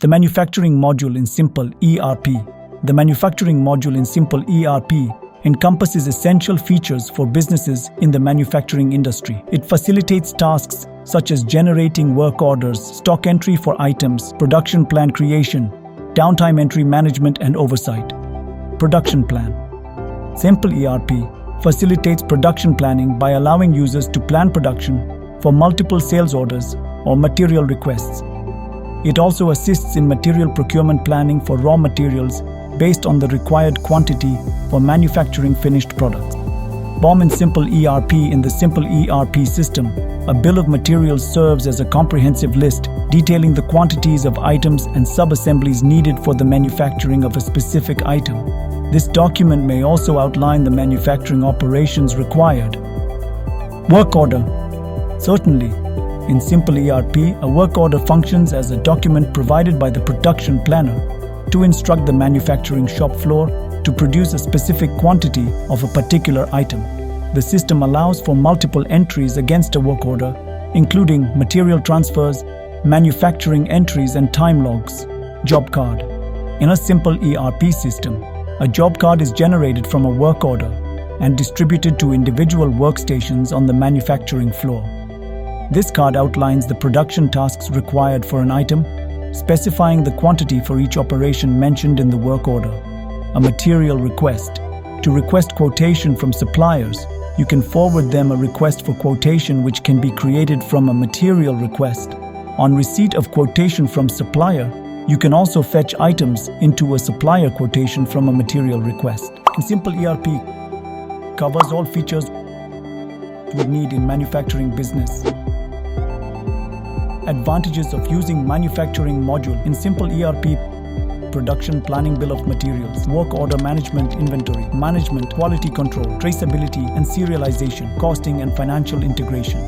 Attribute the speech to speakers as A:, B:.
A: The manufacturing module in SimpelERP. The manufacturing module in SimpelERP encompasses essential features for businesses in the manufacturing industry. It facilitates tasks such as generating work orders, stock entry for items, production plan creation, downtime entry management and oversight. Production plan. SimpelERP facilitates production planning by allowing users to plan production for multiple sales orders or material requests. It also assists in material procurement planning for raw materials based on the required quantity for manufacturing finished products. BOM in SimpelERP. In the SimpelERP system, a bill of materials serves as a comprehensive list detailing the quantities of items and sub-assemblies needed for the manufacturing of a specific item. This document may also outline the manufacturing operations required. Work order. Certainly, in SimpelERP, a work order functions as a document provided by the production planner to instruct the manufacturing shop floor to produce a specific quantity of a particular item. The system allows for multiple entries against a work order, including material transfers, manufacturing entries and time logs. Job card. In a SimpelERP system, a job card is generated from a work order and distributed to individual workstations on the manufacturing floor. This card outlines the production tasks required for an item, specifying the quantity for each operation mentioned in the work order. A material request. To request quotation from suppliers, you can forward them a request for quotation which can be created from a material request. On receipt of quotation from supplier, you can also fetch items into a supplier quotation from a material request. And SimpelERP covers all features you would need in manufacturing business. Advantages of using manufacturing module in SimpelERP: production planning, bill of materials, work order management, inventory management, quality control, traceability and serialization, costing and financial integration.